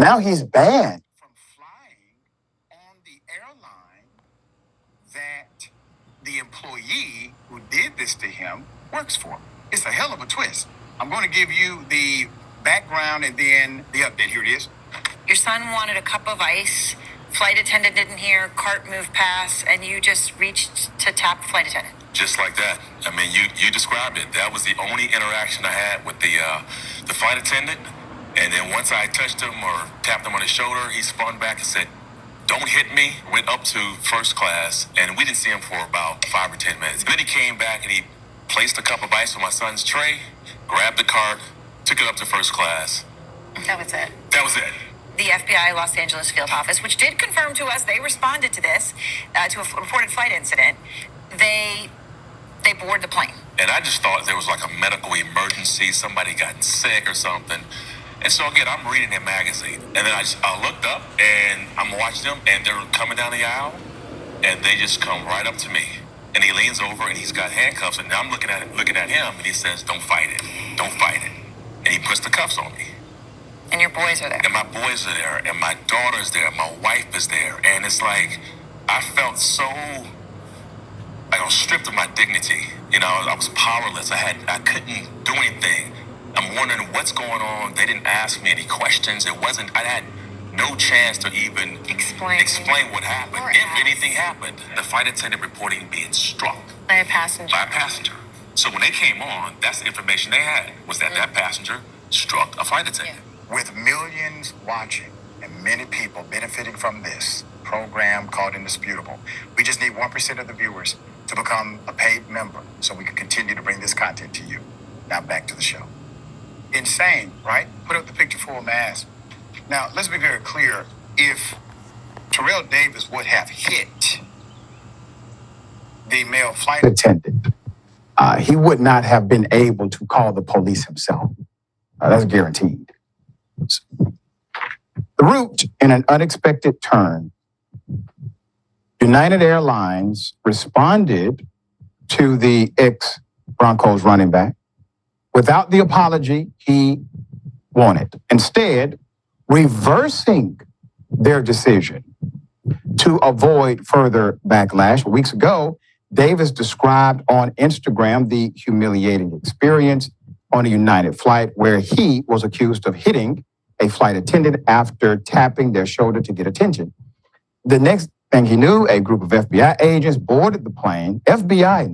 Now he's banned from flying on the airline that the employee who did this to him works for. It's a hell of a twist. I'm going to give you the background and then the update. Here it is. Your son wanted a cup of ice. Flight attendant didn't hear, cart moved past, and you just reached to tap the flight attendant. Just like that. I mean, you described it. That was the only interaction I had with the flight attendant. And then once I touched him or tapped him on his shoulder, he spun back and said, "Don't hit me." Went up to first class, and we didn't see him for about 5 or 10 minutes. Then he came back and he placed a cup of ice on my son's tray, grabbed the cart, took it up to first class. That was it. That was it. The FBI Los Angeles field office, which did confirm to us they responded to this, to a reported flight incident, they boarded the plane. And I just thought there was like a medical emergency, somebody got sick or something. And so again, I'm reading their magazine, and then I looked up, and I'm watching them, and they're coming down the aisle, and they just come right up to me. And he leans over, and he's got handcuffs, and I'm looking at him, and he says, "Don't fight it, don't fight it." And he puts the cuffs on me. And your boys are there. And my boys are there, and my daughter's there, my wife is there, and it's like, I felt so, like I was stripped of my dignity. You know, I was powerless. I couldn't do anything. I'm wondering what's going on. They didn't ask me any questions. I had no chance to even explain what happened. If anything happened, the flight attendant reporting being struck. By a passenger. So when they came on, that's the information they had, was that that passenger struck a flight attendant. Yeah. With millions watching and many people benefiting from this program called Indisputable, we just need 1% of the viewers to become a paid member so we can continue to bring this content to you. Now back to the show. Insane, right? Put up the picture for a mask. Now, let's be very clear. If Terrell Davis would have hit the male flight attendant, he would not have been able to call the police himself. That's guaranteed. The route, in an unexpected turn, United Airlines responded to the ex-Broncos running back without the apology he wanted. Instead, reversing their decision to avoid further backlash. Weeks ago, Davis described on Instagram the humiliating experience on a United flight where he was accused of hitting a flight attendant after tapping their shoulder to get attention. The next thing he knew, a group of FBI agents boarded the plane, FBI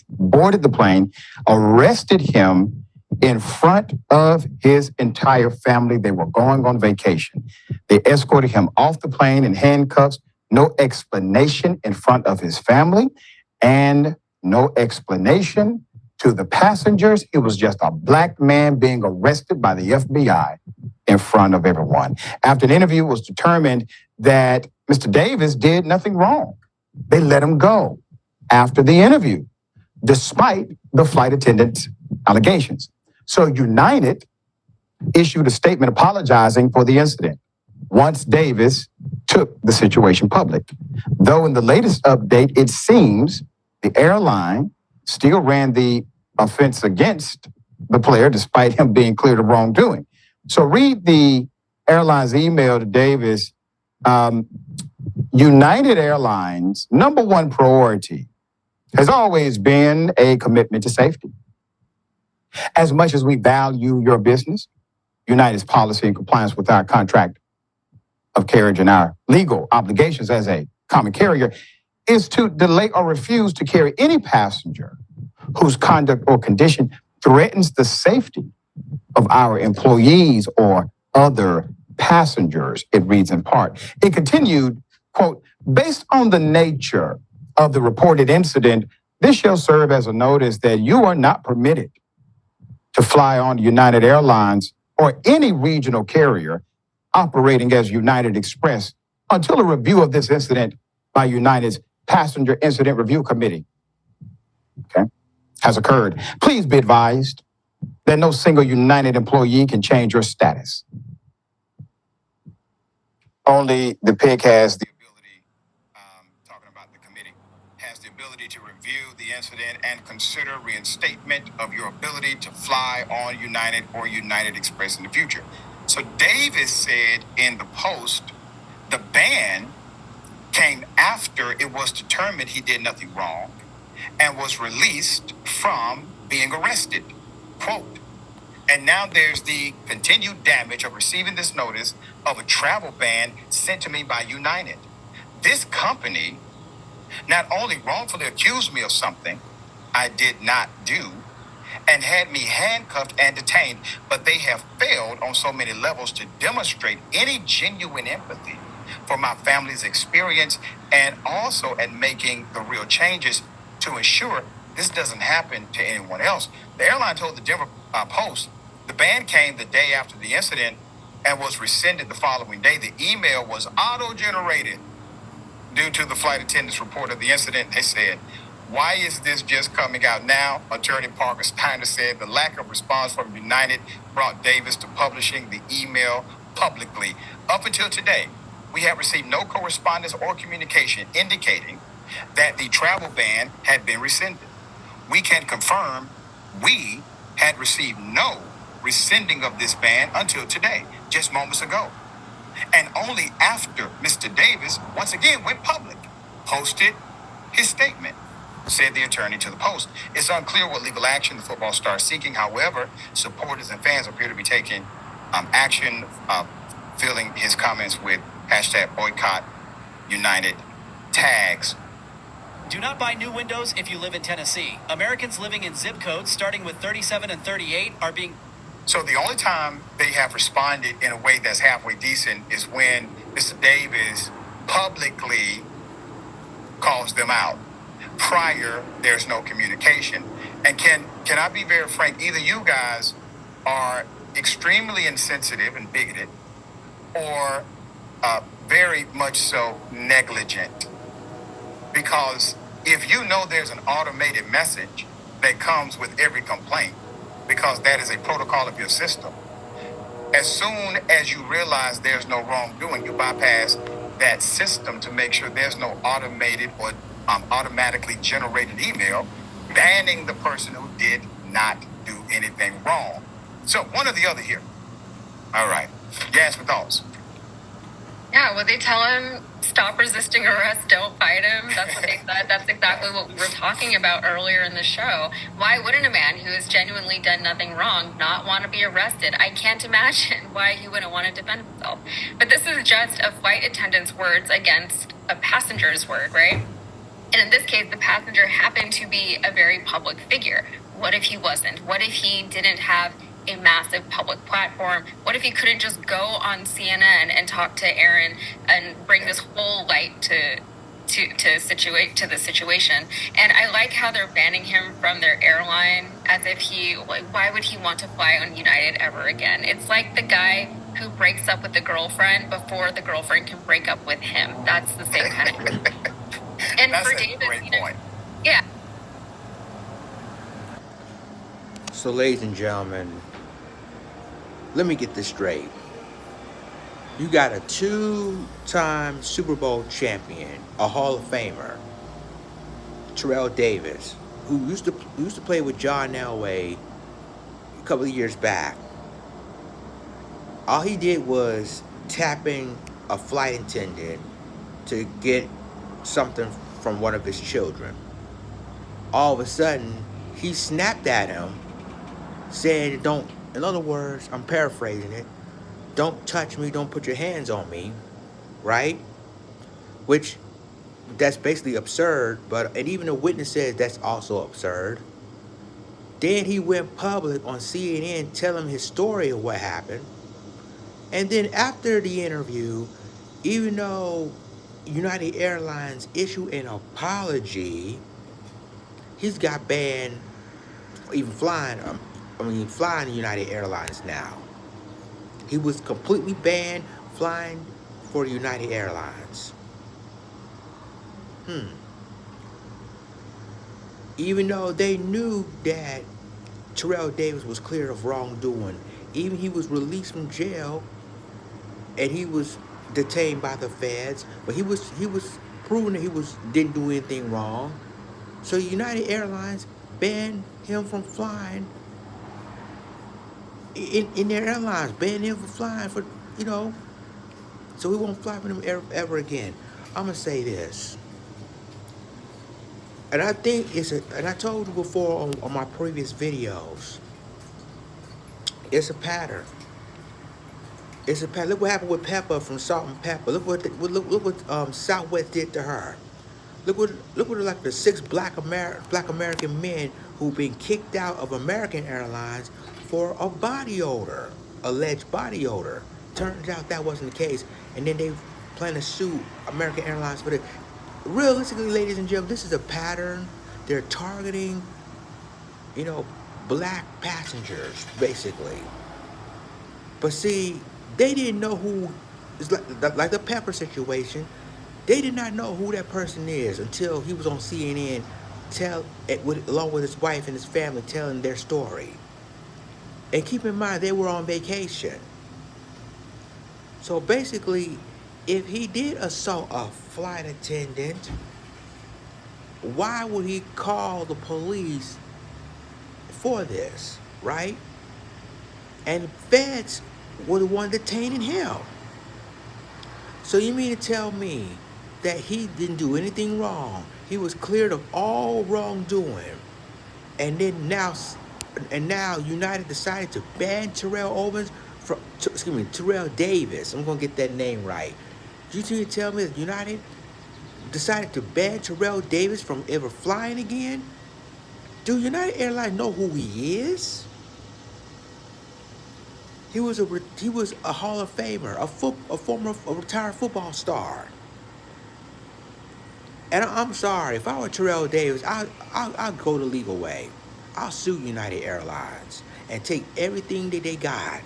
boarded the plane, arrested him in front of his entire family. They were going on vacation. They escorted him off the plane in handcuffs, no explanation in front of his family, and no explanation to the passengers. It was just a black man being arrested by the FBI in front of everyone. After an interview, it was determined that Mr. Davis did nothing wrong. They let him go after the interview, despite the flight attendant's allegations. So United issued a statement apologizing for the incident once Davis took the situation public. Though in the latest update, it seems the airline still ran the offense against the player despite him being cleared of wrongdoing. So read the airline's email to Davis. United Airlines' number one priority has always been a commitment to safety. As much as we value your business, United's policy in compliance with our contract of carriage and our legal obligations as a common carrier is to delay or refuse to carry any passenger whose conduct or condition threatens the safety of our employees or other passengers, it reads in part. It continued, quote, based on the nature of the reported incident, this shall serve as a notice that you are not permitted to fly on United Airlines or any regional carrier operating as United Express until a review of this incident by United's Passenger Incident Review Committee, has occurred. Please be advised that no single United employee can change your status. Only the PIC has the ability, talking about the committee, has the ability to review the incident and consider reinstatement of your ability to fly on United or United Express in the future. So Davis said in the post, the ban came after it was determined he did nothing wrong and was released from being arrested. Quote, and now there's the continued damage of receiving this notice of a travel ban sent to me by United. This company not only wrongfully accused me of something I did not do and had me handcuffed and detained, but they have failed on so many levels to demonstrate any genuine empathy for my family's experience and also at making the real changes to ensure this doesn't happen to anyone else. The airline told the Denver Post the ban came the day after the incident and was rescinded the following day. The email was auto-generated due to the flight attendant's report of the incident. They said, why is this just coming out now? Attorney Parker Steiner said the lack of response from United brought Davis to publishing the email publicly. Up until today, we have received no correspondence or communication indicating that the travel ban had been rescinded. We can confirm we had received no rescinding of this ban until today, just moments ago. And only after Mr. Davis once again went public, posted his statement, said the attorney to the Post. It's unclear what legal action the football star is seeking. However, supporters and fans appear to be taking action, filling his comments with hashtag boycott United tags. Do not buy new windows if you live in Tennessee. Americans living in zip codes starting with 37 and 38 are being... So the only time they have responded in a way that's halfway decent is when Mr. Davis publicly calls them out. Prior, there's no communication. And can I be very frank? Either you guys are extremely insensitive and bigoted or very much so negligent. Because if you know there's an automated message that comes with every complaint, because that is a protocol of your system, as soon as you realize there's no wrongdoing, you bypass that system to make sure there's no automated or automatically generated email banning the person who did not do anything wrong. So one or the other here. All right. Yes, for thoughts. Yeah, would they tell him, stop resisting arrest, don't fight him? That's what they said. That's exactly what we were talking about earlier in the show. Why wouldn't a man who has genuinely done nothing wrong not want to be arrested? I can't imagine why he wouldn't want to defend himself. But this is just a flight attendant's words against a passenger's word, right? And in this case, the passenger happened to be a very public figure. What if he wasn't? What if he didn't have a massive public platform? What if he couldn't just go on CNN and talk to Aaron and bring this whole light to the situation? And I like how they're banning him from their airline as if why would he want to fly on United ever again? It's like the guy who breaks up with the girlfriend before the girlfriend can break up with him. That's the same kind of thing. And that's for a Davis, great point. Yeah. So, ladies and gentlemen, let me get this straight. You got a two-time Super Bowl champion, a Hall of Famer, Terrell Davis, who used to play with John Elway a couple of years back. All he did was tapping a flight attendant to get something from one of his children. All of a sudden, he snapped at him, saying, don't, in other words, I'm paraphrasing it, don't touch me, don't put your hands on me, right? Which, that's basically absurd, and even the witness says that's also absurd. Then he went public on CNN telling his story of what happened. And then after the interview, even though United Airlines issued an apology, he's got banned even flying United Airlines now. He was completely banned flying for United Airlines. Even though they knew that Terrell Davis was cleared of wrongdoing, even he was released from jail and he was detained by the feds, but he was proven that he didn't do anything wrong. So United Airlines banned him from flying in their airlines, banning them from flying for, you know, so we won't fly for them ever again. I'm gonna say this, and I think and I told you before on my previous videos, it's a pattern. It's a pattern. Look what happened with Pepper from Salt and Pepper. Look what Southwest did to her. Look what like the six black American men who've been kicked out of American Airlines for a body odor, alleged body odor. Turns out that wasn't the case, and then they plan to sue American Airlines for it. Realistically, ladies and gentlemen, this is a pattern. They're targeting, you know, black passengers basically. But see, they didn't know who. It's like the Pepper situation. They did not know who that person is until he was on CNN, along with his wife and his family telling their story. And keep in mind, they were on vacation. So basically, if he did assault a flight attendant, why would he call the police for this, right? And the feds were the one detaining him. So you mean to tell me that he didn't do anything wrong? He was cleared of all wrongdoing, and then now United decided to ban Terrell Davis. I'm gonna get that name right. You mean to tell me that United decided to ban Terrell Davis from ever flying again? Do United Airlines know who he is? He was a Hall of Famer, a retired football star. And I'm sorry, if I were Terrell Davis, I'll go the legal way. I'll sue United Airlines and take everything that they got,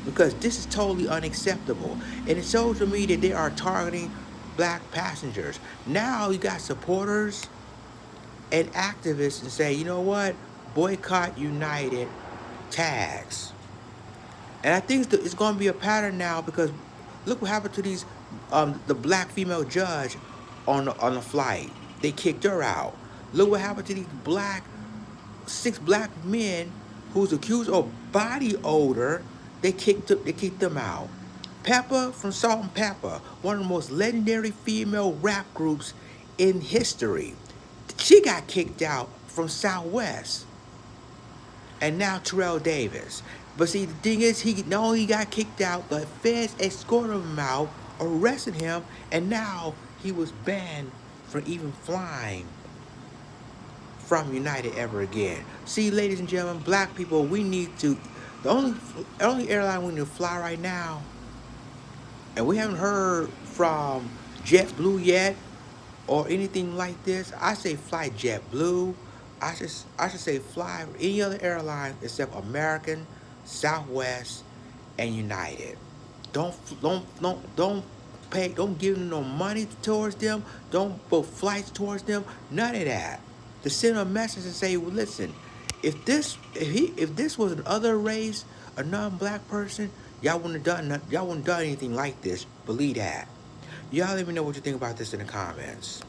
because this is totally unacceptable. And it shows to me that they are targeting black passengers. Now you got supporters and activists and say, you know what, boycott United tags. And I think it's going to be a pattern now, because look what happened to the black female judge on the flight. They kicked her out. Look what happened to these six black men who's accused of body odor. They kicked them out. Pepper from Salt and Pepper, one of the most legendary female rap groups in history, she got kicked out from Southwest. And now Terrell Davis. But see, the thing is, he not only got kicked out, but feds escorted him out, arrested him, and now he was banned from even flying from United ever again. See, ladies and gentlemen, black people, we need to. The only airline we need to fly right now, and we haven't heard from JetBlue yet, or anything like this. I say fly JetBlue. I should say fly any other airline except American, Southwest, and United. Don't pay. Don't give them no money towards them. Don't book flights towards them. None of that. To send a message and say, well, listen, if this was another race, a non-black person, y'all wouldn't have done anything like this. Believe that. Y'all let me know what you think about this in the comments.